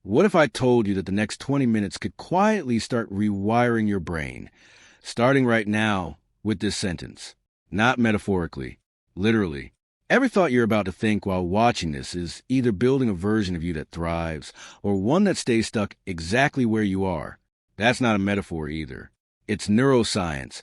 What if I told you that the next 20 minutes could quietly start rewiring your brain, starting right now with this sentence? Not metaphorically, literally. Every thought you're about to think while watching this is either building a version of you that thrives or one that stays stuck exactly where you are. That's not a metaphor either. It's neuroscience,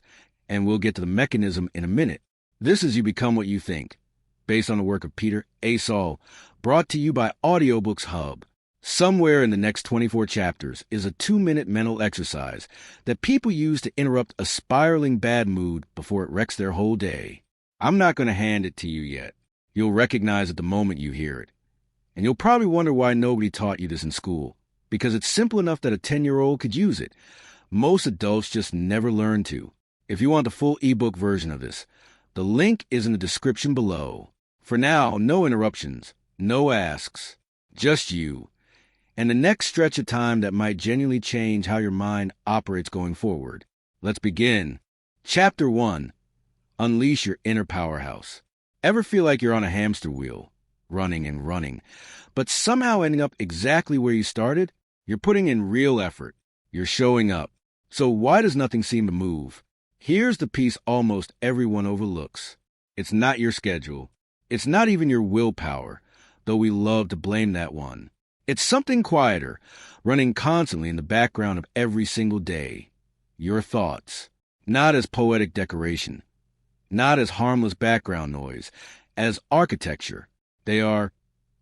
and we'll get to the mechanism in a minute. This is You Become What You Think, based on the work of Peter A. Saul, brought to you by Audiobooks Hub. Somewhere in the next 24 chapters is a 2-minute mental exercise that people use to interrupt a spiraling bad mood before it wrecks their whole day. I'm not going to hand it to you yet. You'll recognize it the moment you hear it. And you'll probably wonder why nobody taught you this in school, because it's simple enough that a 10-year-old could use it. Most adults just never learn to. If you want the full ebook version of this, the link is in the description below. For now, no interruptions, no asks, just you, and the next stretch of time that might genuinely change how your mind operates going forward. Let's begin. Chapter 1. Unleash your inner powerhouse. Ever feel like you're on a hamster wheel, running and running, but somehow ending up exactly where you started? You're putting in real effort. You're showing up. So why does nothing seem to move? Here's the piece almost everyone overlooks. It's not your schedule. It's not even your willpower, though we love to blame that one. It's something quieter, running constantly in the background of every single day. Your thoughts. Not as poetic decoration. Not as harmless background noise. As architecture. They are,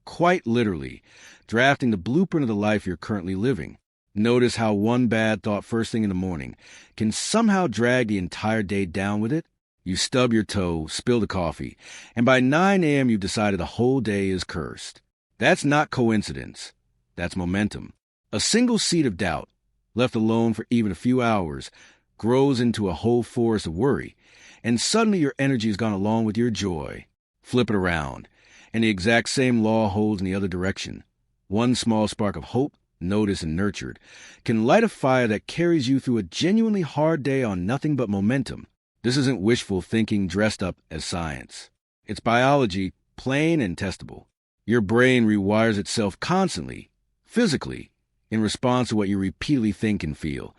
quite literally, drafting the blueprint of the life you're currently living. Notice how one bad thought first thing in the morning can somehow drag the entire day down with it? You stub your toe, spill the coffee, and by 9 a.m. you've decided the whole day is cursed. That's not coincidence. That's momentum. A single seed of doubt, left alone for even a few hours, grows into a whole forest of worry, and suddenly your energy has gone along with your joy. Flip it around, and the exact same law holds in the other direction. One small spark of hope, noticed and nurtured, can light a fire that carries you through a genuinely hard day on nothing but momentum. This isn't wishful thinking dressed up as science. It's biology, plain and testable. Your brain rewires itself constantly, physically, in response to what you repeatedly think and feel,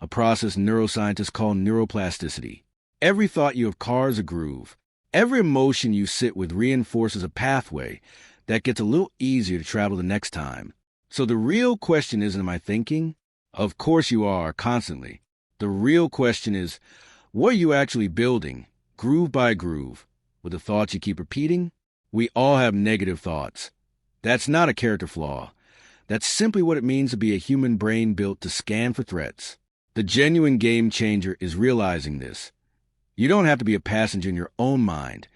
a process neuroscientists call neuroplasticity. Every thought you have carves a groove. Every emotion you sit with reinforces a pathway that gets a little easier to travel the next time. So the real question isn't, am I thinking? Of course you are, constantly. The real question is, what are you actually building, groove by groove, with the thoughts you keep repeating? We all have negative thoughts. That's not a character flaw. That's simply what it means to be a human brain built to scan for threats. The genuine game changer is realizing this. You don't have to be a passenger in your own mind,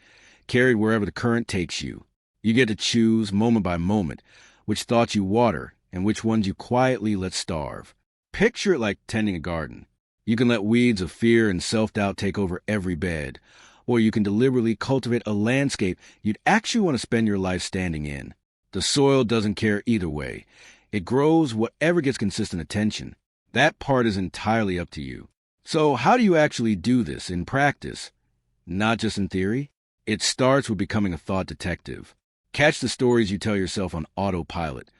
carried wherever the current takes you. You get to choose, moment by moment, which thoughts you water and which ones you quietly let starve. Picture it like tending a garden. You can let weeds of fear and self-doubt take over every bed, or you can deliberately cultivate a landscape you'd actually want to spend your life standing in. The soil doesn't care either way. It grows whatever gets consistent attention. That part is entirely up to you. So how do you actually do this in practice? Not just in theory. It starts with becoming a thought detective. Catch the stories you tell yourself on autopilot.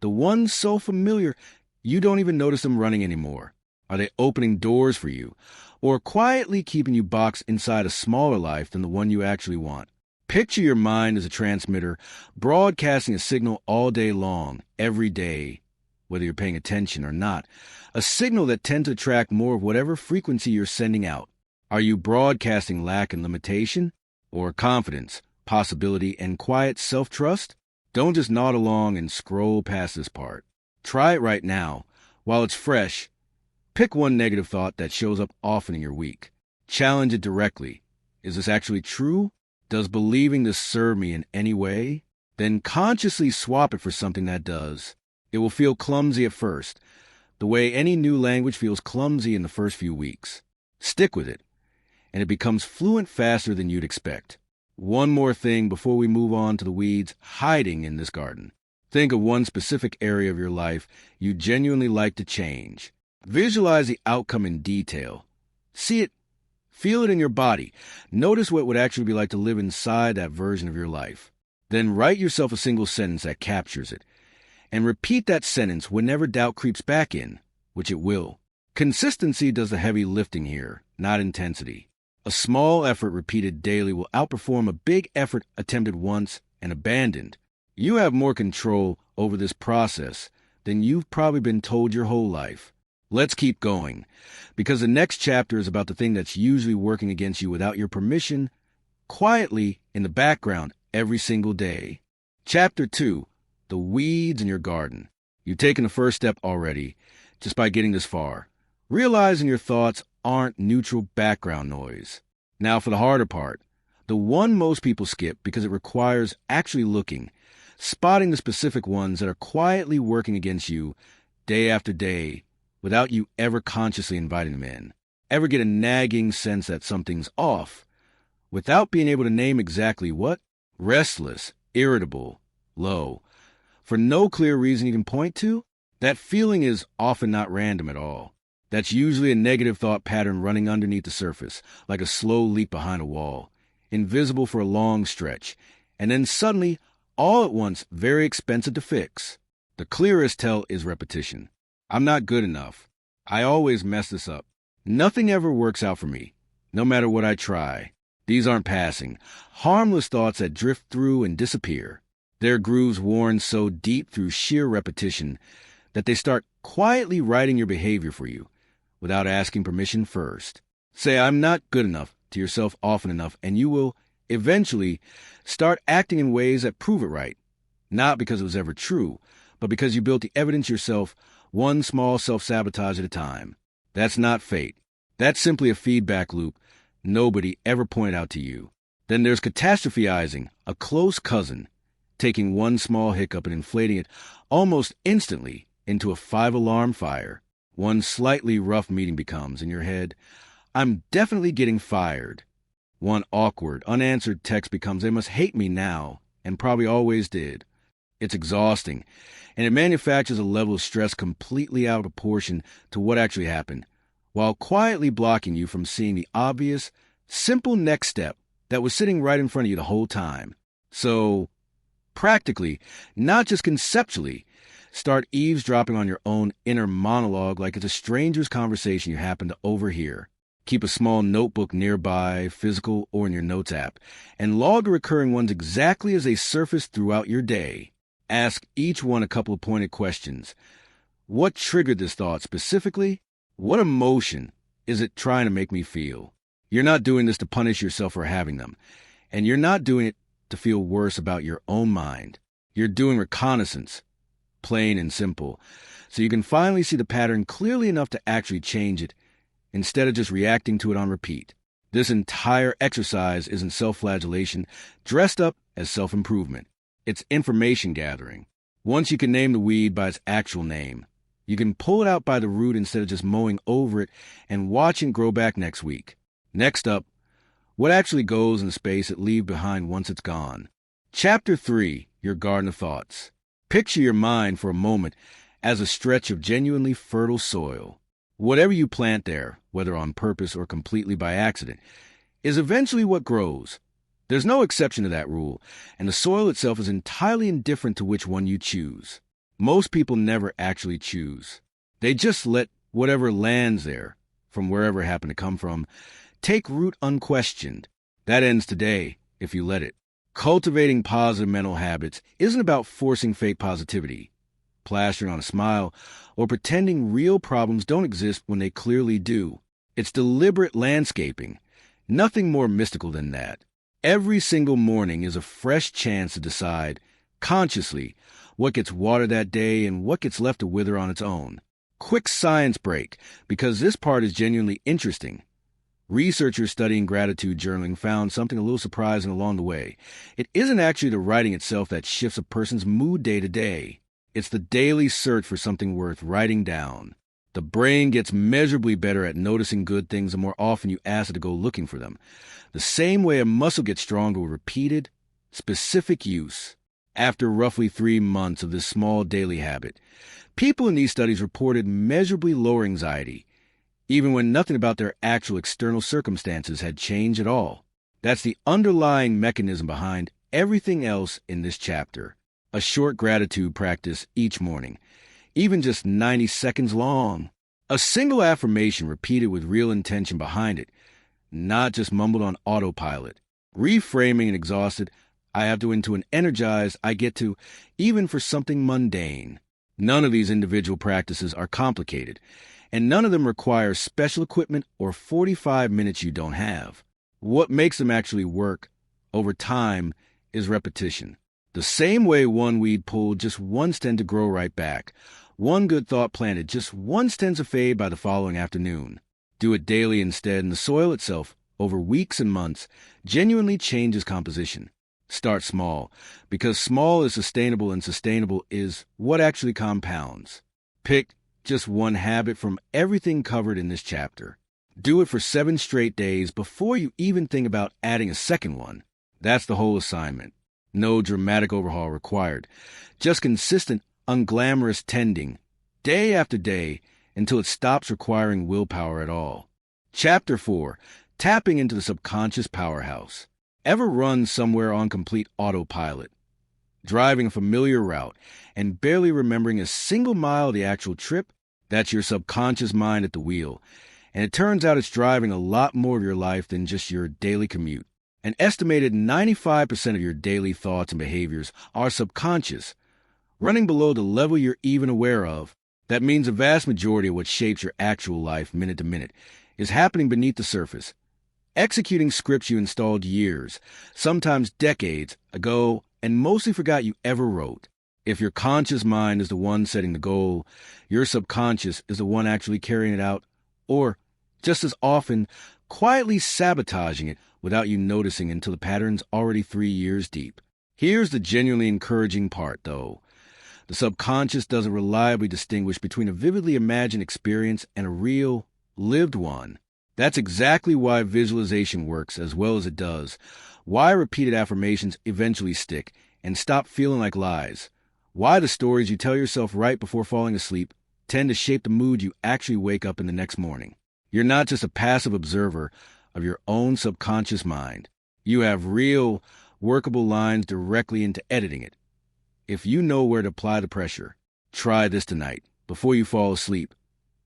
The ones so familiar, you don't even notice them running anymore. Are they opening doors for you, or quietly keeping you boxed inside a smaller life than the one you actually want? Picture your mind as a transmitter, broadcasting a signal all day long, every day, whether you're paying attention or not. A signal that tends to attract more of whatever frequency you're sending out. Are you broadcasting lack and limitation, or confidence, possibility, and quiet self-trust? Don't just nod along and scroll past this part. Try it right now. While it's fresh, pick one negative thought that shows up often in your week. Challenge it directly. Is this actually true? Does believing this serve me in any way? Then consciously swap it for something that does. It will feel clumsy at first, the way any new language feels clumsy in the first few weeks. Stick with it, and it becomes fluent faster than you'd expect. One more thing before we move on to the weeds hiding in this garden. Think of one specific area of your life you genuinely like to change. Visualize the outcome in detail. See it, feel it in your body. Notice what it would actually be like to live inside that version of your life. Then write yourself a single sentence that captures it. and repeat that sentence whenever doubt creeps back in, which it will. Consistency does the heavy lifting here, not intensity. A small effort repeated daily will outperform a big effort attempted once and abandoned. You have more control over this process than you've probably been told your whole life. Let's keep going, because the next chapter is about the thing that's usually working against you without your permission, quietly in the background every single day. Chapter 2, The Weeds in Your Garden. You've taken the first step already, just by getting this far. Realizing your thoughts aren't neutral background noise. Now for the harder part, the one most people skip because it requires actually looking, spotting the specific ones that are quietly working against you day after day without you ever consciously inviting them in. Ever get a nagging sense that something's off without being able to name exactly what? Restless, irritable, low. For no clear reason you can point to, that feeling is often not random at all. That's usually a negative thought pattern running underneath the surface, like a slow leak behind a wall, invisible for a long stretch, and then suddenly, all at once, very expensive to fix. The clearest tell is repetition. I'm not good enough. I always mess this up. Nothing ever works out for me, no matter what I try. These aren't passing, harmless thoughts that drift through and disappear. Their grooves worn so deep through sheer repetition that they start quietly writing your behavior for you, without asking permission first. Say, I'm not good enough to yourself often enough, and you will eventually start acting in ways that prove it right. Not because it was ever true, but because you built the evidence yourself, one small self-sabotage at a time. That's not fate. That's simply a feedback loop nobody ever pointed out to you. Then there's catastrophizing, a close cousin, taking one small hiccup and inflating it almost instantly into a 5-alarm fire. One slightly rough meeting becomes, in your head, I'm definitely getting fired. One awkward, unanswered text becomes, they must hate me now, and probably always did. It's exhausting, and it manufactures a level of stress completely out of proportion to what actually happened, while quietly blocking you from seeing the obvious, simple next step that was sitting right in front of you the whole time. So, practically, not just conceptually, start eavesdropping on your own inner monologue like it's a stranger's conversation you happen to overhear. Keep a small notebook nearby, physical or in your notes app, and log the recurring ones exactly as they surface throughout your day. Ask each one a couple of pointed questions. What triggered this thought specifically? What emotion is it trying to make me feel? You're not doing this to punish yourself for having them, and you're not doing it to feel worse about your own mind. You're doing reconnaissance, plain and simple, so you can finally see the pattern clearly enough to actually change it, instead of just reacting to it on repeat. This entire exercise isn't self-flagellation dressed up as self-improvement. It's information gathering. Once you can name the weed by its actual name, you can pull it out by the root instead of just mowing over it and watching it grow back next week. Next up, what actually goes in the space it leaves behind once it's gone. Chapter 3, Your Garden of Thoughts. Picture your mind for a moment as a stretch of genuinely fertile soil. Whatever you plant there, whether on purpose or completely by accident, is eventually what grows. There's no exception to that rule, and the soil itself is entirely indifferent to which one you choose. Most people never actually choose. They just let whatever lands there, from wherever it happened to come from, take root unquestioned. That ends today, if you let it. Cultivating positive mental habits isn't about forcing fake positivity, plastering on a smile, or pretending real problems don't exist when they clearly do. It's deliberate landscaping. Nothing more mystical than that. Every single morning is a fresh chance to decide, consciously, what gets watered that day and what gets left to wither on its own. Quick science break, because this part is genuinely interesting. Researchers studying gratitude journaling found something a little surprising along the way. It isn't actually the writing itself that shifts a person's mood day to day. It's the daily search for something worth writing down. The brain gets measurably better at noticing good things the more often you ask it to go looking for them. The same way a muscle gets stronger with repeated, specific use. After roughly 3 months of this small daily habit, people in these studies reported measurably lower anxiety, even when nothing about their actual external circumstances had changed at all. That's the underlying mechanism behind everything else in this chapter. a short gratitude practice each morning, even just 90 seconds long. A single affirmation repeated with real intention behind it, not just mumbled on autopilot. Reframing and exhausted, I have to, into an energized, I get to, even for something mundane. None of these individual practices are complicated, and none of them require special equipment or 45 minutes you don't have. What makes them actually work over time is repetition. The same way one weed pulled just once tends to grow right back. One good thought planted just once tends to fade by the following afternoon. Do it daily instead, and the soil itself, over weeks and months, genuinely changes composition. Start small, because small is sustainable and sustainable is what actually compounds. Pick just one habit from everything covered in this chapter. Do it for 7 straight days before you even think about adding a second one. That's the whole assignment. No dramatic overhaul required. Just consistent, unglamorous tending, day after day, until it stops requiring willpower at all. Chapter 4. Tapping into the subconscious powerhouse. Ever run somewhere on complete autopilot? Driving a familiar route and barely remembering a single mile of the actual trip? That's your subconscious mind at the wheel. And it turns out it's driving a lot more of your life than just your daily commute. An estimated 95% of your daily thoughts and behaviors are subconscious, running below the level you're even aware of. That means the vast majority of what shapes your actual life minute to minute is happening beneath the surface, executing scripts you installed years, sometimes decades ago, and mostly forgot you ever wrote. If your conscious mind is the one setting the goal, your subconscious is the one actually carrying it out, or, just as often, quietly sabotaging it without you noticing until the pattern's already 3 years deep. Here's the genuinely encouraging part, though. The subconscious doesn't reliably distinguish between a vividly imagined experience and a real, lived one. That's exactly why visualization works as well as it does, why repeated affirmations eventually stick and stop feeling like lies, why the stories you tell yourself right before falling asleep tend to shape the mood you actually wake up in the next morning. You're not just a passive observer of your own subconscious mind. You have real, workable lines directly into editing it. If you know where to apply the pressure, try this tonight, before you fall asleep.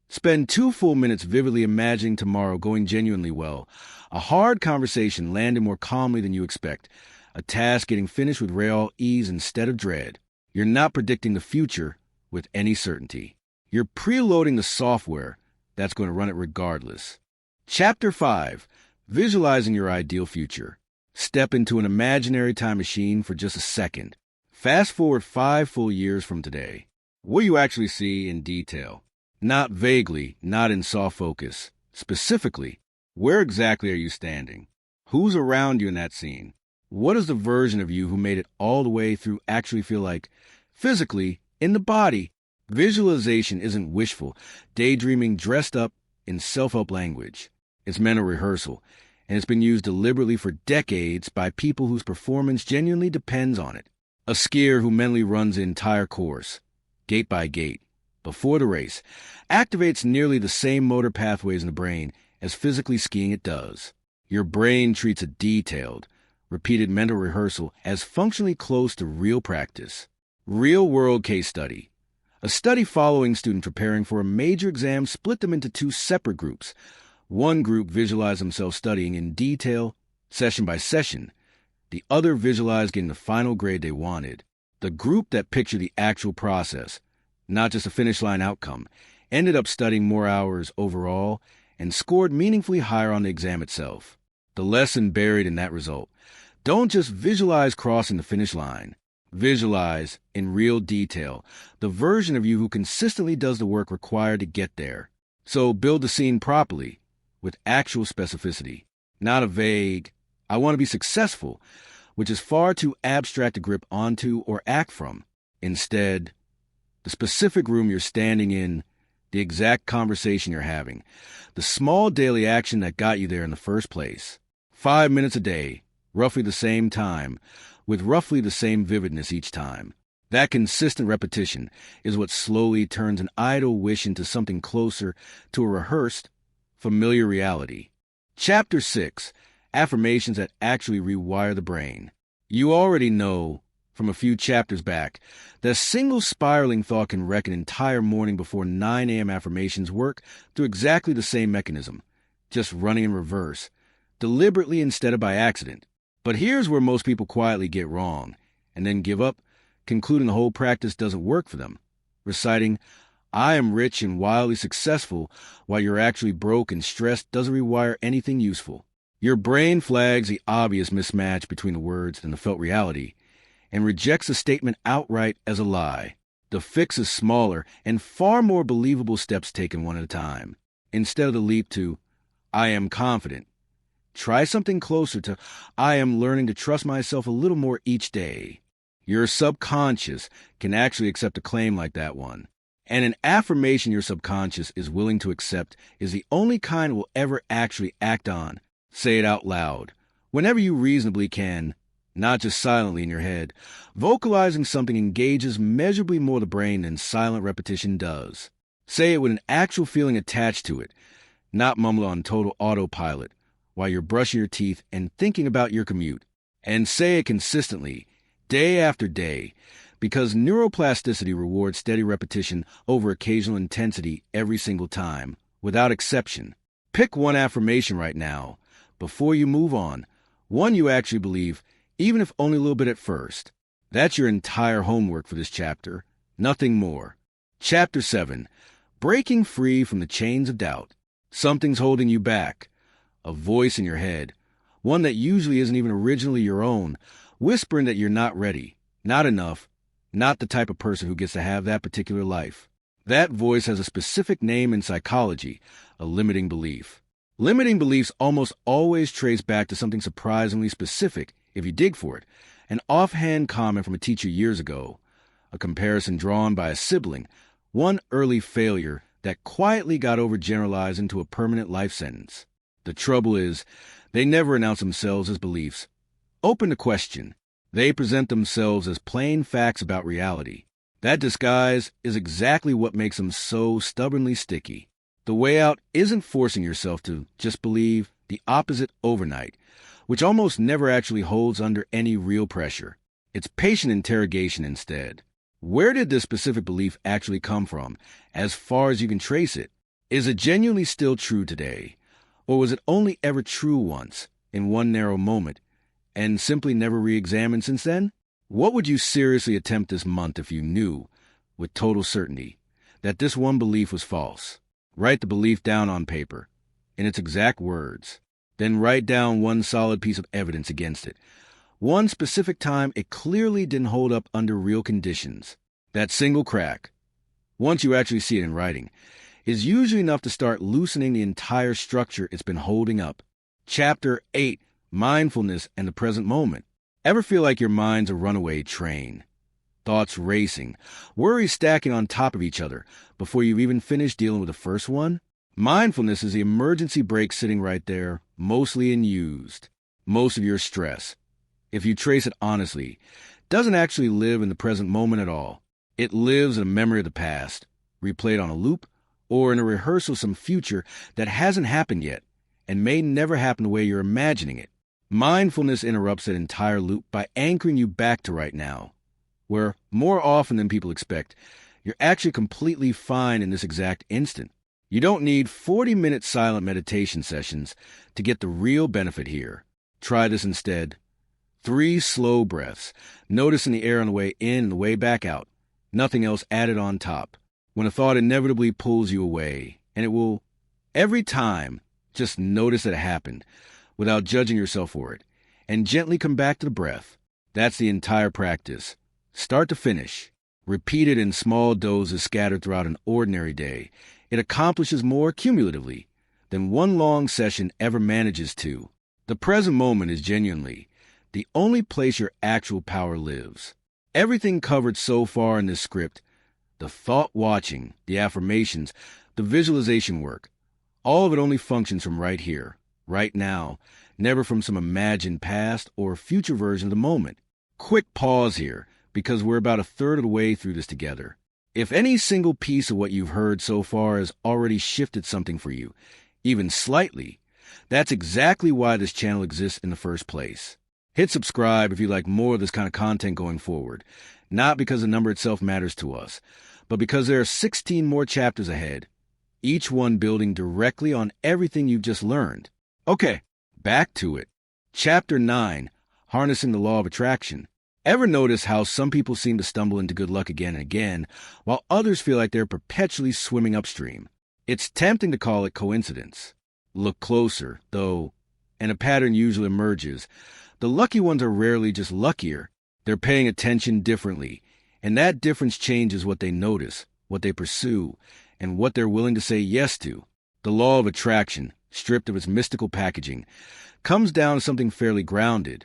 Spend 2 full minutes vividly imagining tomorrow going genuinely well, a hard conversation landing more calmly than you expect, a task getting finished with real ease instead of dread. You're not predicting the future with any certainty. You're preloading the software that's going to run it regardless. Chapter 5. Visualizing your ideal future. Step into an imaginary time machine for just a second. Fast forward 5 full years from today. What do you actually see in detail? Not vaguely, not in soft focus. Specifically, where exactly are you standing? Who's around you in that scene? What does the version of you who made it all the way through actually feel like? Physically, in the body. Visualization isn't wishful, daydreaming dressed up in self-help language. It's mental rehearsal, and it's been used deliberately for decades by people whose performance genuinely depends on it. A skier who mentally runs the entire course, gate by gate, before the race, activates nearly the same motor pathways in the brain as physically skiing it does. Your brain treats a detailed, repeated mental rehearsal as functionally close to real practice. Real-world case study. A study following students preparing for a major exam split them into 2 separate groups. One group visualized themselves studying in detail, session by session. The other visualized getting the final grade they wanted. The group that pictured the actual process, not just a finish line outcome, ended up studying more hours overall and scored meaningfully higher on the exam itself. The lesson buried in that result. Don't just visualize crossing the finish line. Visualize, in real detail, the version of you who consistently does the work required to get there. So build the scene properly, with actual specificity, not a vague, I want to be successful, which is far too abstract to grip onto or act from. Instead, the specific room you're standing in, the exact conversation you're having, the small daily action that got you there in the first place. 5 minutes a day, roughly the same time, with roughly the same vividness each time. That consistent repetition is what slowly turns an idle wish into something closer to a rehearsed, familiar reality. Chapter 6. Affirmations that actually rewire the brain. You already know from a few chapters back. The single spiraling thought can wreck an entire morning before 9 a.m. affirmations work through exactly the same mechanism, just running in reverse, deliberately instead of by accident. But here's where most people quietly get wrong, and then give up, concluding the whole practice doesn't work for them. Reciting, "I am rich and wildly successful," while you're actually broke and stressed doesn't rewire anything useful. Your brain flags the obvious mismatch between the words and the felt reality, and rejects the statement outright as a lie. The fix is smaller and far more believable steps taken one at a time. Instead of the leap to, "I am confident," try something closer to, "I am learning to trust myself a little more each day." Your subconscious can actually accept a claim like that one. And an affirmation your subconscious is willing to accept is the only kind it will ever actually act on. Say it out loud, whenever you reasonably can, not just silently in your head. Vocalizing something engages measurably more the brain than silent repetition does. Say it with an actual feeling attached to it, not mumble on total autopilot while you're brushing your teeth and thinking about your commute. And say it consistently, day after day, because neuroplasticity rewards steady repetition over occasional intensity every single time, without exception. Pick one affirmation right now, before you move on, one you actually believe, even if only a little bit at first. That's your entire homework for this chapter, nothing more. Chapter 7, Breaking Free from the Chains of Doubt. Something's holding you back. A voice in your head, one that usually isn't even originally your own, whispering that you're not ready, not enough, not the type of person who gets to have that particular life. That voice has a specific name in psychology, a limiting belief. Limiting beliefs almost always trace back to something surprisingly specific, if you dig for it. An offhand comment from a teacher years ago, a comparison drawn by a sibling, one early failure that quietly got overgeneralized into a permanent life sentence. The trouble is, they never announce themselves as beliefs. Open to question. They present themselves as plain facts about reality. That disguise is exactly what makes them so stubbornly sticky. The way out isn't forcing yourself to just believe the opposite overnight, which almost never actually holds under any real pressure. It's patient interrogation instead. Where did this specific belief actually come from, as far as you can trace it? Is it genuinely still true today? Or was it only ever true once, in one narrow moment, and simply never re-examined since then? What would you seriously attempt this month if you knew, with total certainty, that this one belief was false? Write the belief down on paper, in its exact words. Then write down one solid piece of evidence against it. One specific time it clearly didn't hold up under real conditions. That single crack, once you actually see it in writing, is usually enough to start loosening the entire structure it's been holding up. Chapter 8, Mindfulness and the Present Moment. Ever feel like your mind's a runaway train? Thoughts racing, worries stacking on top of each other before you've even finished dealing with the first one? Mindfulness is the emergency brake sitting right there, mostly unused. Most of your stress, if you trace it honestly, doesn't actually live in the present moment at all. It lives in a memory of the past, replayed on a loop, or in a rehearsal of some future that hasn't happened yet, and may never happen the way you're imagining it. Mindfulness interrupts that entire loop by anchoring you back to right now, where, more often than people expect, you're actually completely fine in this exact instant. You don't need 40-minute silent meditation sessions to get the real benefit here. Try this instead. 3 slow breaths, noticing the air on the way in and the way back out. Nothing else added on top. When a thought inevitably pulls you away, and it will, every time, just notice that it happened, without judging yourself for it, and gently come back to the breath. That's the entire practice. Start to finish. Repeat it in small doses scattered throughout an ordinary day. It accomplishes more cumulatively than one long session ever manages to. The present moment is genuinely the only place your actual power lives. Everything covered so far in this script, the thought watching, the affirmations, the visualization work, all of it only functions from right here, right now, never from some imagined past or future version of the moment. Quick pause here, because we're about a third of the way through this together. If any single piece of what you've heard so far has already shifted something for you, even slightly, that's exactly why this channel exists in the first place. Hit subscribe if you like more of this kind of content going forward, not because the number itself matters to us, but because there are 16 more chapters ahead, each one building directly on everything you've just learned. Okay, back to it. Chapter 9, Harnessing the Law of Attraction. Ever notice how some people seem to stumble into good luck again and again, while others feel like they're perpetually swimming upstream? It's tempting to call it coincidence. Look closer, though, and a pattern usually emerges. The lucky ones are rarely just luckier. They're paying attention differently, and that difference changes what they notice, what they pursue, and what they're willing to say yes to. The law of attraction, stripped of its mystical packaging, comes down to something fairly grounded.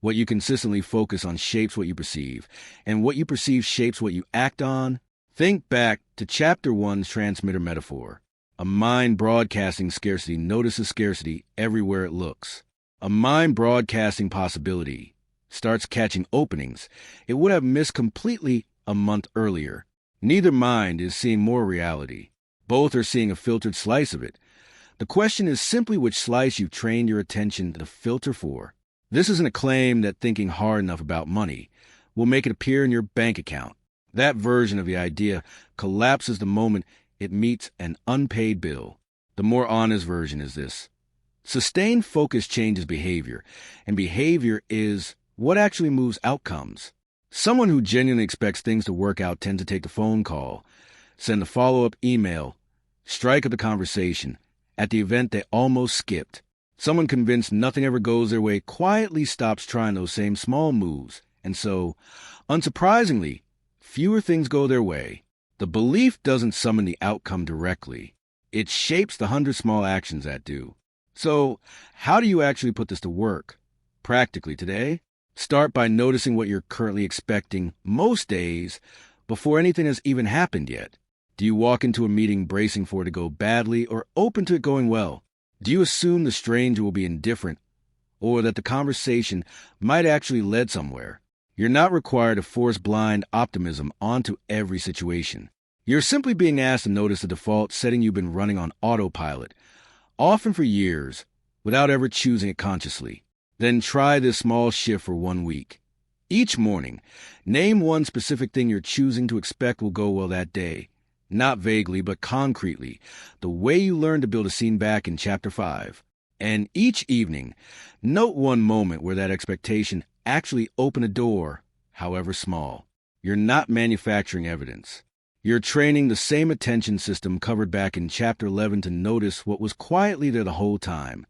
What you consistently focus on shapes what you perceive, and what you perceive shapes what you act on. Think back to Chapter 1's transmitter metaphor. A mind broadcasting scarcity notices scarcity everywhere it looks. A mind broadcasting possibility starts catching openings it would have missed completely a month earlier. Neither mind is seeing more reality. Both are seeing a filtered slice of it. The question is simply which slice you've trained your attention to filter for. This isn't a claim that thinking hard enough about money will make it appear in your bank account. That version of the idea collapses the moment it meets an unpaid bill. The more honest version is this. Sustained focus changes behavior, and behavior is what actually moves outcomes. Someone who genuinely expects things to work out tends to take the phone call, send a follow-up email, strike up the conversation at the event they almost skipped. Someone convinced nothing ever goes their way quietly stops trying those same small moves, and so, unsurprisingly, fewer things go their way. The belief doesn't summon the outcome directly. It shapes the 100 small actions that do. So, how do you actually put this to work? Practically today, start by noticing what you're currently expecting most days before anything has even happened yet. Do you walk into a meeting bracing for it to go badly or open to it going well? Do you assume the stranger will be indifferent or that the conversation might actually lead somewhere? You're not required to force blind optimism onto every situation. You're simply being asked to notice the default setting you've been running on autopilot, often for years, without ever choosing it consciously. Then try this small shift for 1 week. Each morning, name one specific thing you're choosing to expect will go well that day. Not vaguely, but concretely, the way you learned to build a scene back in Chapter 5. And each evening, note one moment where that expectation actually opened a door, however small. You're not manufacturing evidence. You're training the same attention system covered back in Chapter 11 to notice what was quietly there the whole time,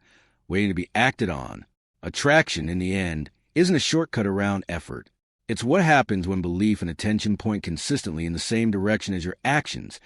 waiting to be acted on. Attraction, in the end, isn't a shortcut around effort. It's what happens when belief and attention point consistently in the same direction as your actions.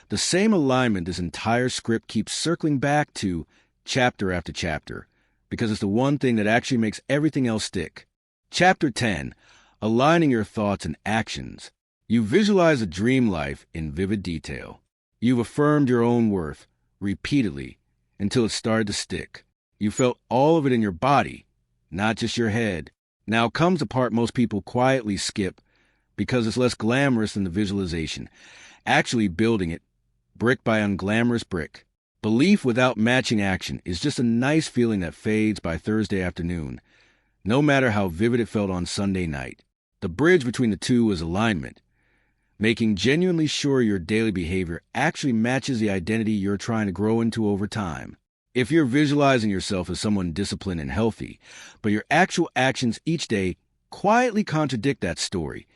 The same alignment this entire script keeps circling back to chapter after chapter, because it's the one thing that actually makes everything else stick. Chapter 10, Aligning Your Thoughts and Actions. You visualize a dream life in vivid detail. You've affirmed your own worth repeatedly until it started to stick. You felt all of it in your body, not just your head. Now comes the part most people quietly skip because it's less glamorous than the visualization. Actually building it, brick by unglamorous brick. Belief without matching action is just a nice feeling that fades by Thursday afternoon, no matter how vivid it felt on Sunday night. The bridge between the two is alignment, making genuinely sure your daily behavior actually matches the identity you're trying to grow into over time. If you're visualizing yourself as someone disciplined and healthy, but your actual actions each day quietly contradict that story,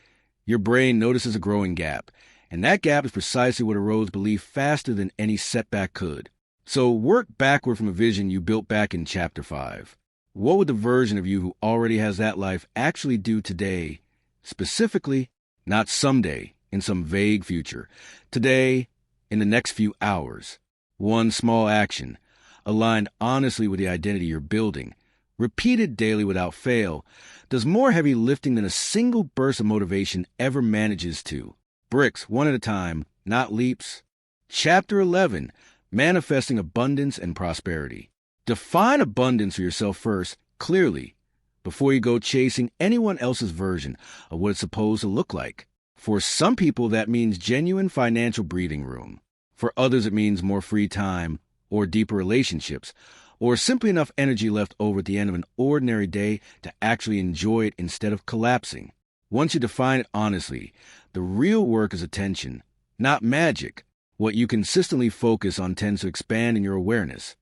your brain notices a growing gap, and that gap is precisely what erodes belief faster than any setback could. So work backward from a vision you built back in Chapter 5. What would the version of you who already has that life actually do today, specifically, not someday, in some vague future, today, in the next few hours? One small action, aligned honestly with the identity you're building, repeated daily without fail, does more heavy lifting than a single burst of motivation ever manages to. Bricks, one at a time, not leaps. Chapter 11, Manifesting Abundance and Prosperity. Define abundance for yourself first, clearly, before you go chasing anyone else's version of what it's supposed to look like. For some people, that means genuine financial breathing room. For others, it means more free time or deeper relationships, or simply enough energy left over at the end of an ordinary day to actually enjoy it instead of collapsing. Once you define it honestly, the real work is attention, not magic. What you consistently focus on tends to expand in your awareness,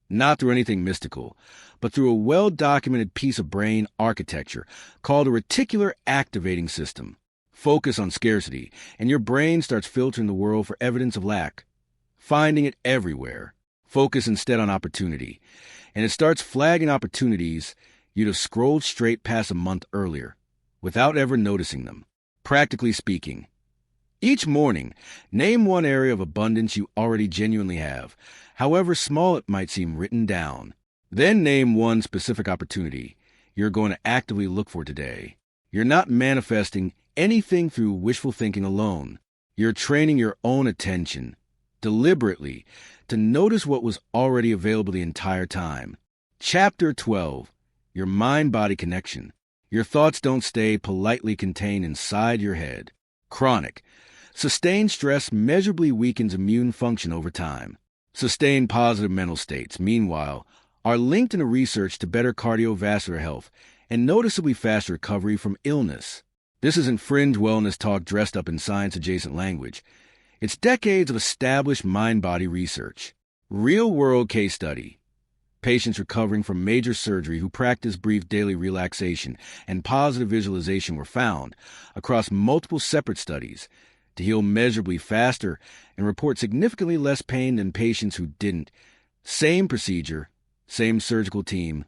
not through anything mystical, but through a well-documented piece of brain architecture called a reticular activating system. Focus on scarcity, and your brain starts filtering the world for evidence of lack, finding it everywhere. Focus instead on opportunity, and it starts flagging opportunities you'd have scrolled straight past a month earlier, without ever noticing them. Practically speaking, each morning, name one area of abundance you already genuinely have, however small it might seem written down. Then name one specific opportunity you're going to actively look for today. You're not manifesting anything through wishful thinking alone. You're training your own attention, deliberately, to notice what was already available the entire time. Chapter 12. Your mind-body connection. Your thoughts don't stay politely contained inside your head. Chronic. Sustained stress measurably weakens immune function over time. Sustained positive mental states, meanwhile, are linked in a research to better cardiovascular health and noticeably faster recovery from illness. This isn't fringe wellness talk dressed up in science-adjacent language. It's decades of established mind-body research. Real-world case study. Patients recovering from major surgery who practiced brief daily relaxation and positive visualization were found, across multiple separate studies, to heal measurably faster and report significantly less pain than patients who didn't. Same procedure, same surgical team,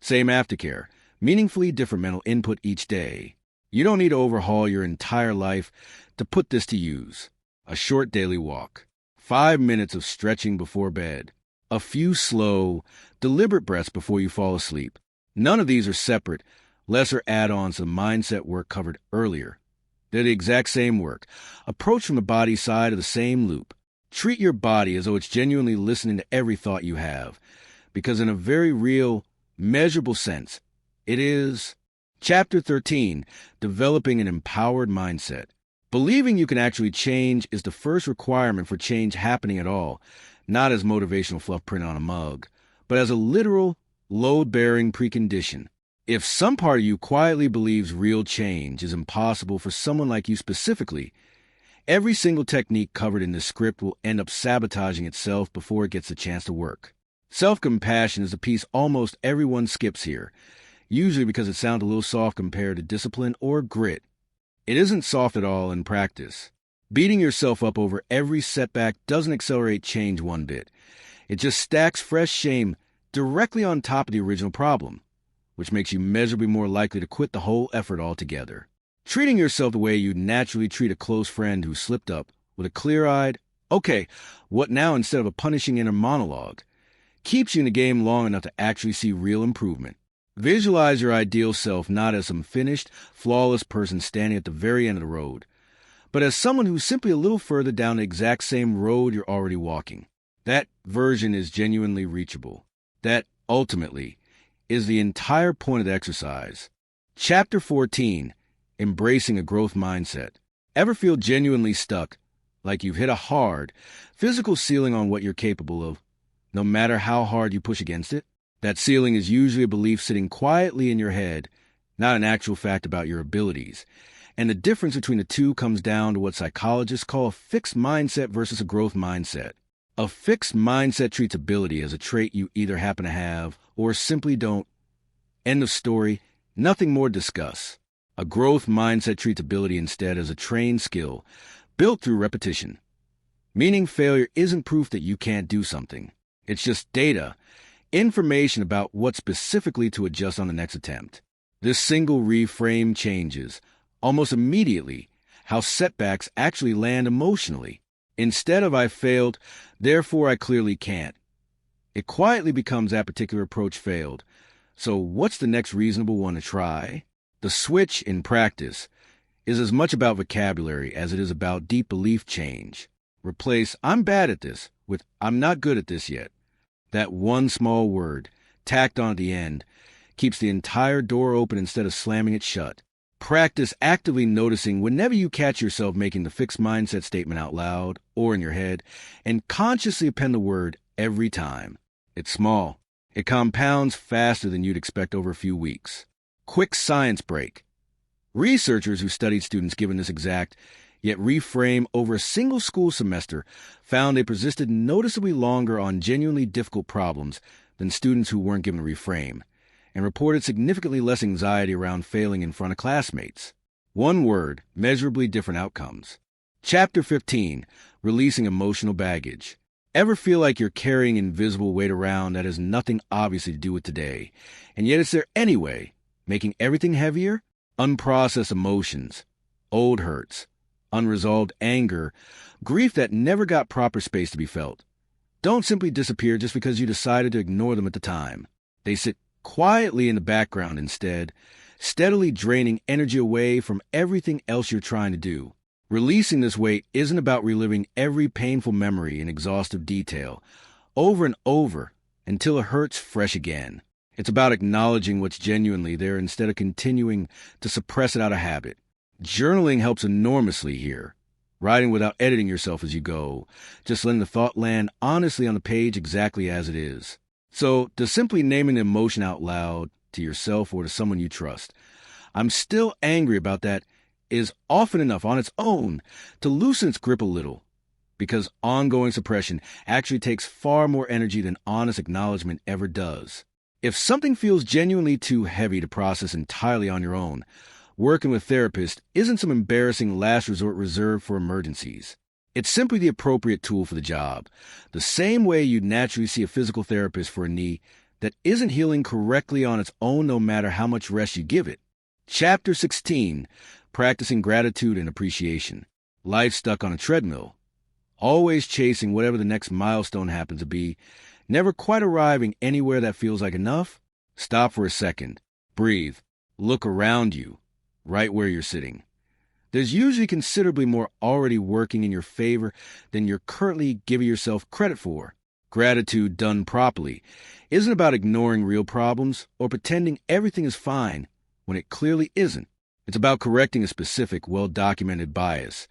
same aftercare, meaningfully different mental input each day. You don't need to overhaul your entire life to put this to use. A short daily walk, 5 minutes of stretching before bed, a few slow, deliberate breaths before you fall asleep. None of these are separate, lesser add-ons to the mindset work covered earlier. They're the exact same work, approached from the body side of the same loop. Treat your body as though it's genuinely listening to every thought you have, because in a very real, measurable sense, it is. Chapter 13, Developing an Empowered Mindset. Believing you can actually change is the first requirement for change happening at all, not as motivational fluff printed on a mug, but as a literal, load-bearing precondition. If some part of you quietly believes real change is impossible for someone like you specifically, every single technique covered in this script will end up sabotaging itself before it gets a chance to work. Self-compassion is a piece almost everyone skips here, usually because it sounds a little soft compared to discipline or grit. It isn't soft at all in practice. Beating yourself up over every setback doesn't accelerate change one bit. It just stacks fresh shame directly on top of the original problem, which makes you measurably more likely to quit the whole effort altogether. Treating yourself the way you'd naturally treat a close friend who slipped up, with a clear-eyed, okay, what now instead of a punishing inner monologue, keeps you in the game long enough to actually see real improvement. Visualize your ideal self not as some finished, flawless person standing at the very end of the road, but as someone who's simply a little further down the exact same road you're already walking. That version is genuinely reachable. That, ultimately, is the entire point of the exercise. Chapter 14, Embracing a Growth Mindset. Ever feel genuinely stuck, like you've hit a hard, physical ceiling on what you're capable of, no matter how hard you push against it? That ceiling is usually a belief sitting quietly in your head, not an actual fact about your abilities. And the difference between the two comes down to what psychologists call a fixed mindset versus a growth mindset. A fixed mindset treats ability as a trait you either happen to have or simply don't. End of story. Nothing more to discuss. A growth mindset treats ability instead as a trained skill, built through repetition. Meaning failure isn't proof that you can't do something. It's just data, information about what specifically to adjust on the next attempt. This single reframe changes, almost immediately, how setbacks actually land emotionally. Instead of "I failed, therefore I clearly can't," it quietly becomes "that particular approach failed. So what's the next reasonable one to try?" The switch, in practice, is as much about vocabulary as it is about deep belief change. Replace "I'm bad at this" with "I'm not good at this yet." That one small word, tacked on at the end, keeps the entire door open instead of slamming it shut. Practice actively noticing whenever you catch yourself making the fixed mindset statement out loud or in your head, and consciously append the word every time. It's small, It compounds faster than you'd expect over a few weeks. Quick science break. Researchers who studied students given this exact, yet reframe over a single school semester found they persisted noticeably longer on genuinely difficult problems than students who weren't given a reframe, and reported significantly less anxiety around failing in front of classmates. One word, measurably different outcomes. Chapter 15, Releasing Emotional Baggage. Ever feel like you're carrying invisible weight around that has nothing obviously to do with today, and yet it's there anyway, making everything heavier? Unprocessed emotions, old hurts, unresolved anger, grief that never got proper space to be felt. Don't simply disappear just because you decided to ignore them at the time. They sit quietly in the background instead, steadily draining energy away from everything else you're trying to do. Releasing this weight isn't about reliving every painful memory in exhaustive detail, over and over, until it hurts fresh again. It's about acknowledging what's genuinely there instead of continuing to suppress it out of habit. Journaling helps enormously here. Writing without editing yourself as you go, just letting the thought land honestly on the page exactly as it is. So, does simply naming the emotion out loud, to yourself or to someone you trust, "I'm still angry about that," is often enough on its own to loosen its grip a little, because ongoing suppression actually takes far more energy than honest acknowledgement ever does. If something feels genuinely too heavy to process entirely on your own, working with therapists isn't some embarrassing last resort reserved for emergencies. It's simply the appropriate tool for the job, the same way you'd naturally see a physical therapist for a knee that isn't healing correctly on its own no matter how much rest you give it. Chapter 16, Practicing Gratitude and Appreciation. Life stuck on a treadmill, always chasing whatever the next milestone happens to be, never quite arriving anywhere that feels like enough? Stop for a second, breathe, look around you, right where you're sitting. There's usually considerably more already working in your favor than you're currently giving yourself credit for. Gratitude done properly isn't about ignoring real problems or pretending everything is fine when it clearly isn't. It's about correcting a specific, well-documented bias.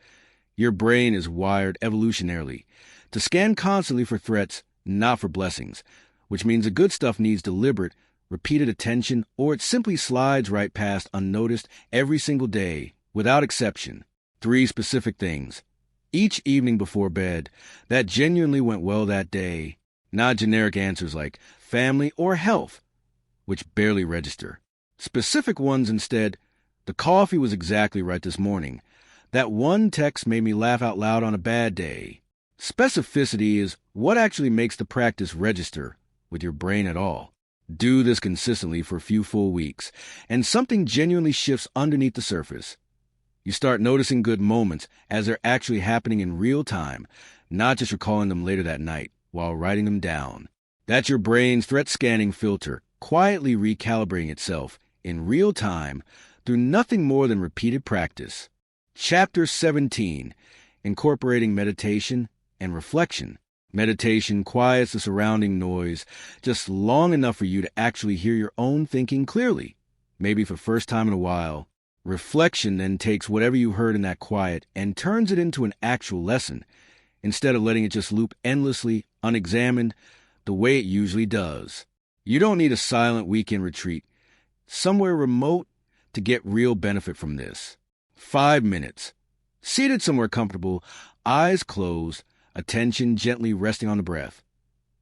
Your brain is wired evolutionarily to scan constantly for threats, not for blessings, which means the good stuff needs deliberate, repeated attention, or it simply slides right past unnoticed every single day, without exception. 3 specific things, each evening before bed, that genuinely went well that day, not generic answers like family or health, which barely register. Specific ones instead. The coffee was exactly right this morning. That one text made me laugh out loud on a bad day. Specificity is what actually makes the practice register with your brain at all. Do this consistently for a few full weeks, and something genuinely shifts underneath the surface. You start noticing good moments as they're actually happening in real time, not just recalling them later that night while writing them down. That's your brain's threat scanning filter quietly recalibrating itself in real time through nothing more than repeated practice. Chapter 17, Incorporating Meditation and Reflection. Meditation quiets the surrounding noise just long enough for you to actually hear your own thinking clearly, maybe for the first time in a while. Reflection then takes whatever you heard in that quiet and turns it into an actual lesson, instead of letting it just loop endlessly, unexamined, the way it usually does. You don't need a silent weekend retreat somewhere remote to get real benefit from this. 5 minutes. Seated somewhere comfortable, eyes closed, attention gently resting on the breath.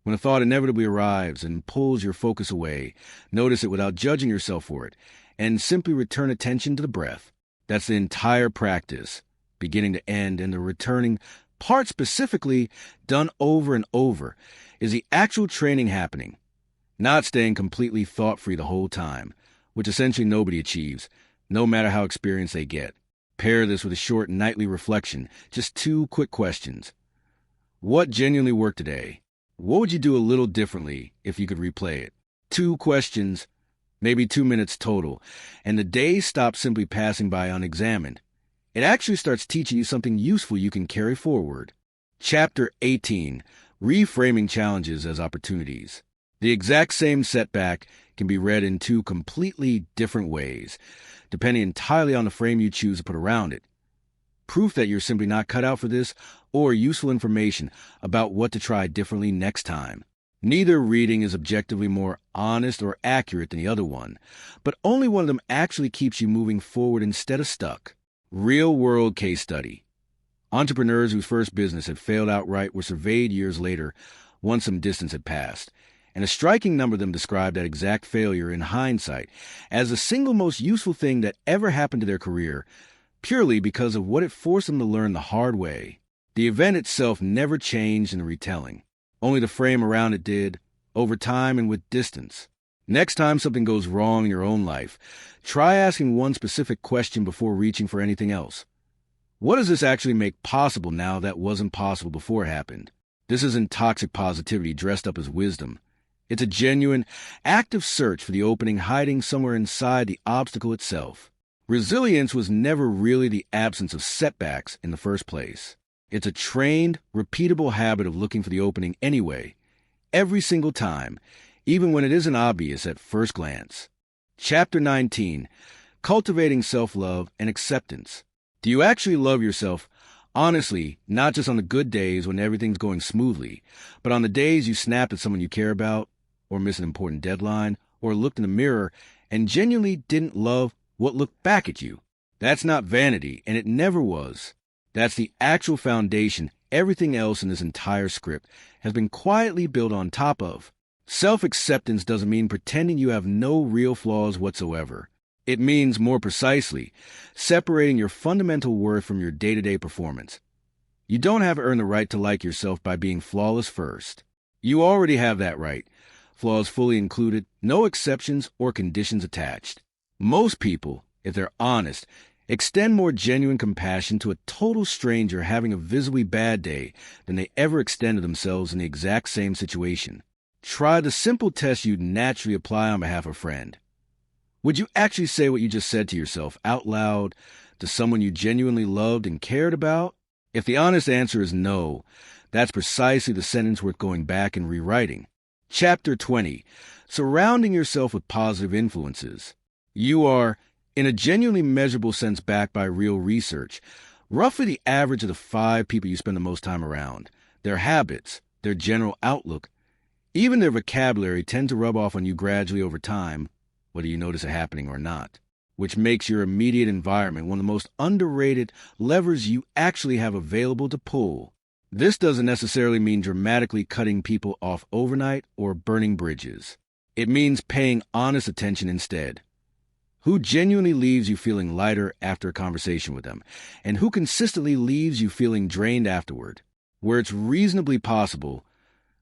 When a thought inevitably arrives and pulls your focus away, notice it without judging yourself for it, and simply return attention to the breath. That's the entire practice, beginning to end, and the returning part specifically, done over and over, is the actual training happening, not staying completely thought-free the whole time, which essentially nobody achieves, no matter how experienced they get. Pair this with a short nightly reflection, just 2 quick questions. What genuinely worked today? What would you do a little differently if you could replay it? 2 questions, maybe 2 minutes total, and the day stops simply passing by unexamined. It actually starts teaching you something useful you can carry forward. Chapter 18, Reframing Challenges as Opportunities. The exact same setback can be read in 2 completely different ways, depending entirely on the frame you choose to put around it. Proof that you're simply not cut out for this, or useful information about what to try differently next time. Neither reading is objectively more honest or accurate than the other one, but only one of them actually keeps you moving forward instead of stuck. Real-world case study. Entrepreneurs whose first business had failed outright were surveyed years later, once some distance had passed, and a striking number of them described that exact failure in hindsight as the single most useful thing that ever happened to their career, purely because of what it forced them to learn the hard way. The event itself never changed in the retelling. Only the frame around it did, over time and with distance. Next time something goes wrong in your own life, try asking one specific question before reaching for anything else. What does this actually make possible now that wasn't possible before it happened? This isn't toxic positivity dressed up as wisdom. It's a genuine, active search for the opening hiding somewhere inside the obstacle itself. Resilience was never really the absence of setbacks in the first place. It's a trained, repeatable habit of looking for the opening anyway, every single time, even when it isn't obvious at first glance. Chapter 19, Cultivating Self-Love and Acceptance. Do you actually love yourself, honestly, not just on the good days when everything's going smoothly, but on the days you snapped at someone you care about, or missed an important deadline, or looked in the mirror and genuinely didn't love what looked back at you? That's not vanity, and it never was. That's the actual foundation everything else in this entire script has been quietly built on top of. Self-acceptance doesn't mean pretending you have no real flaws whatsoever. It means, more precisely, separating your fundamental worth from your day-to-day performance. You don't have to earn the right to like yourself by being flawless first. You already have that right, flaws fully included, no exceptions or conditions attached. Most people, if they're honest, extend more genuine compassion to a total stranger having a visibly bad day than they ever extend to themselves in the exact same situation. Try the simple test you'd naturally apply on behalf of a friend. Would you actually say what you just said to yourself out loud to someone you genuinely loved and cared about? If the honest answer is no, that's precisely the sentence worth going back and rewriting. Chapter 20, Surrounding Yourself with Positive Influences. You are, in a genuinely measurable sense backed by real research, roughly the average of the 5 people you spend the most time around. Their habits, their general outlook, even their vocabulary tend to rub off on you gradually over time, whether you notice it happening or not, which makes your immediate environment one of the most underrated levers you actually have available to pull. This doesn't necessarily mean dramatically cutting people off overnight or burning bridges. It means paying honest attention instead. Who genuinely leaves you feeling lighter after a conversation with them, and who consistently leaves you feeling drained afterward? Where it's reasonably possible,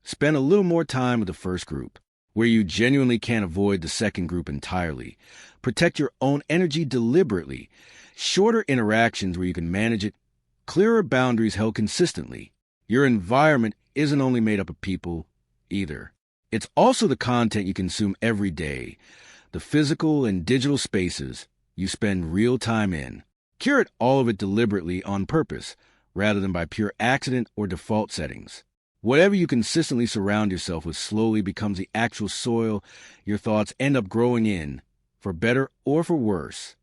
spend a little more time with the first group. Where you genuinely can't avoid the second group entirely, protect your own energy deliberately. Shorter interactions where you can manage it, clearer boundaries held consistently. Your environment isn't only made up of people, either. It's also the content you consume every day, the physical and digital spaces you spend real time in. Curate all of it deliberately on purpose, rather than by pure accident or default settings. Whatever you consistently surround yourself with slowly becomes the actual soil your thoughts end up growing in, for better or for worse.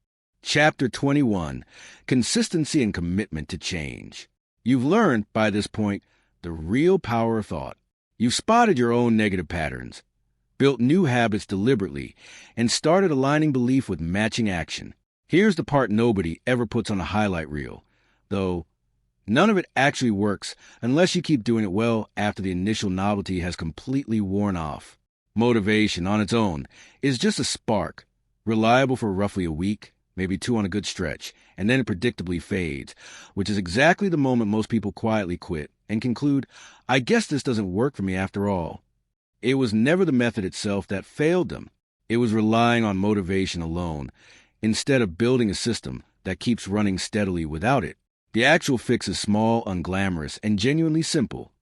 Chapter 21, Consistency and Commitment to Change. You've learned, by this point, the real power of thought. You've spotted your own negative patterns, built new habits deliberately, and started aligning belief with matching action. Here's the part nobody ever puts on a highlight reel, though none of it actually works unless you keep doing it well after the initial novelty has completely worn off. Motivation, on its own, is just a spark, reliable for roughly a week, maybe 2 on a good stretch, and then it predictably fades, which is exactly the moment most people quietly quit and conclude, I guess this doesn't work for me after all. It was never the method itself that failed them. It was relying on motivation alone, instead of building a system that keeps running steadily without it. The actual fix is small, unglamorous, and genuinely simple.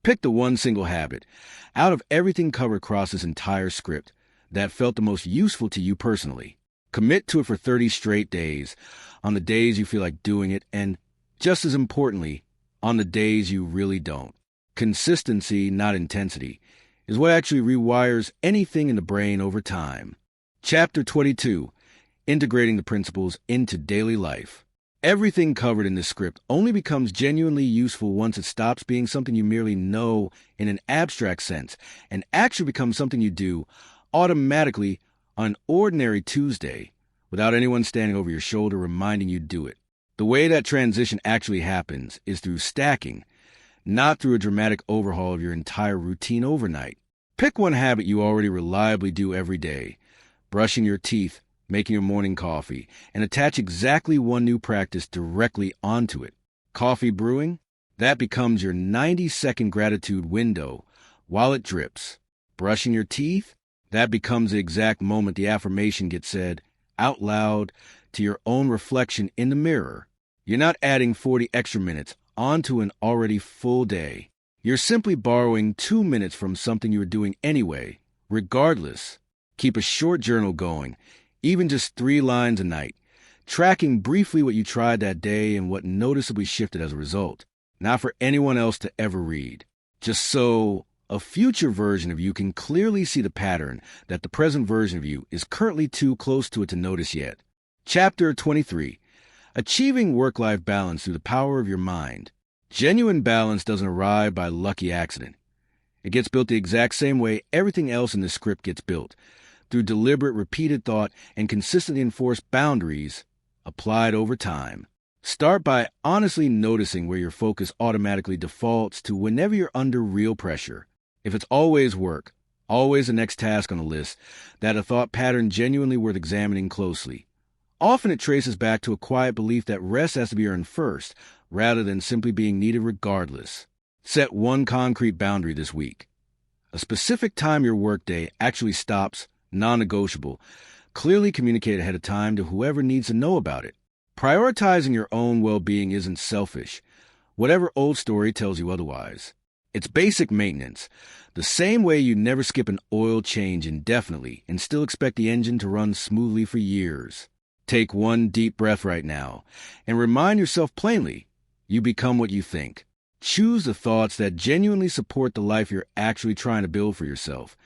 Pick the one single habit, out of everything covered across this entire script, that felt the most useful to you personally. Commit to it for 30 straight days, on the days you feel like doing it, and, just as importantly, on the days you really don't. Consistency, not intensity, is what actually rewires anything in the brain over time. Chapter 22, Integrating the Principles into Daily Life. Everything covered in this script only becomes genuinely useful once it stops being something you merely know in an abstract sense and actually becomes something you do automatically on an ordinary Tuesday without anyone standing over your shoulder reminding you to do it. The way that transition actually happens is through stacking, not through a dramatic overhaul of your entire routine overnight. Pick one habit you already reliably do every day, brushing your teeth, making your morning coffee, and attach exactly one new practice directly onto it. Coffee brewing? That becomes your 90-second gratitude window while it drips. Brushing your teeth? That becomes the exact moment the affirmation gets said out loud to your own reflection in the mirror. You're not adding 40 extra minutes onto an already full day. You're simply borrowing 2 minutes from something you were doing anyway, regardless. Keep a short journal going, even just 3 lines a night, tracking briefly what you tried that day and what noticeably shifted as a result. Not for anyone else to ever read. Just so a future version of you can clearly see the pattern that the present version of you is currently too close to it to notice yet. Chapter 23. Achieving work-life balance through the power of your mind. Genuine balance doesn't arrive by lucky accident. It gets built the exact same way everything else in this script gets built, through deliberate, repeated thought and consistently enforced boundaries applied over time. Start by honestly noticing where your focus automatically defaults to whenever you're under real pressure. If it's always work, always the next task on the list, that a thought pattern genuinely worth examining closely. Often it traces back to a quiet belief that rest has to be earned first, rather than simply being needed regardless. Set one concrete boundary this week. A specific time your workday actually stops, non-negotiable. Clearly communicate ahead of time to whoever needs to know about it. Prioritizing your own well-being isn't selfish, whatever old story tells you otherwise. It's basic maintenance, the same way you never skip an oil change indefinitely and still expect the engine to run smoothly for years. Take one deep breath right now and remind yourself plainly, you become what you think. Choose the thoughts that genuinely support the life you're actually trying to build for yourself,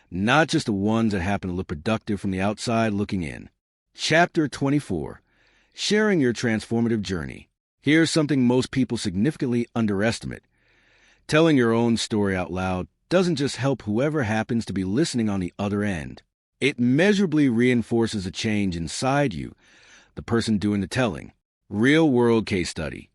not just the ones that happen to look productive from the outside looking in. Chapter 24. Sharing your transformative journey. Here's something most people significantly underestimate. Telling your own story out loud doesn't just help whoever happens to be listening on the other end. It measurably reinforces a change inside you, the person doing the telling. Real-world case study.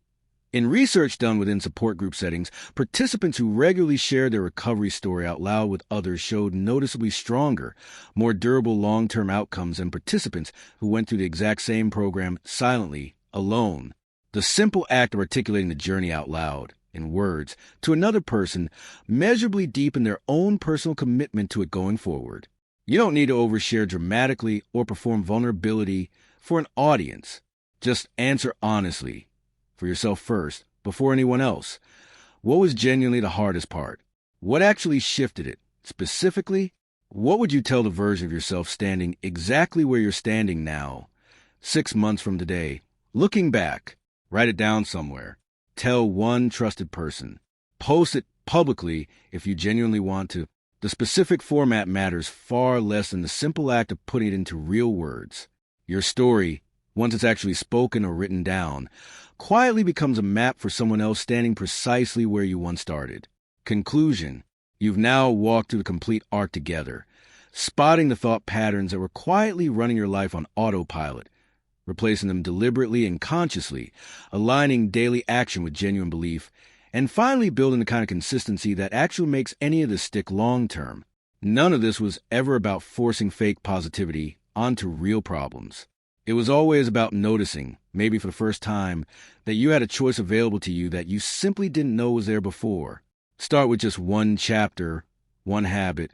In research done within support group settings, participants who regularly shared their recovery story out loud with others showed noticeably stronger, more durable long-term outcomes than participants who went through the exact same program silently, alone. The simple act of articulating the journey out loud, in words, to another person measurably deepened their own personal commitment to it going forward. You don't need to overshare dramatically or perform vulnerability for an audience. Just answer honestly, for yourself first, before anyone else. What was genuinely the hardest part? What actually shifted it? Specifically, what would you tell the version of yourself standing exactly where you're standing now, 6 months from today? Looking back, write it down somewhere. Tell one trusted person. Post it publicly if you genuinely want to. The specific format matters far less than the simple act of putting it into real words. Your story, once it's actually spoken or written down, quietly becomes a map for someone else standing precisely where you once started. Conclusion. You've now walked through the complete arc together, spotting the thought patterns that were quietly running your life on autopilot, replacing them deliberately and consciously, aligning daily action with genuine belief, and finally building the kind of consistency that actually makes any of this stick long-term. None of this was ever about forcing fake positivity onto real problems. It was always about noticing, maybe for the first time, that you had a choice available to you that you simply didn't know was there before. Start with just one chapter, one habit,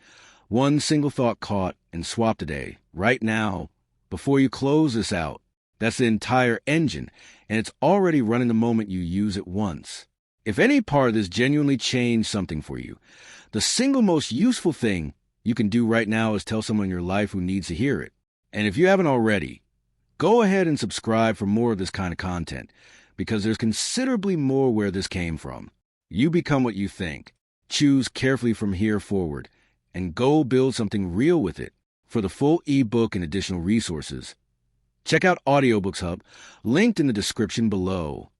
one single thought caught, and swap today, right now, before you close this out. That's the entire engine, and it's already running the moment you use it once. If any part of this genuinely changed something for you, the single most useful thing you can do right now is tell someone in your life who needs to hear it. And if you haven't already, go ahead and subscribe for more of this kind of content, because there's considerably more where this came from. You become what you think. Choose carefully from here forward, and go build something real with it. For the full ebook and additional resources, Check out Audiobooks Hub, linked in the description below.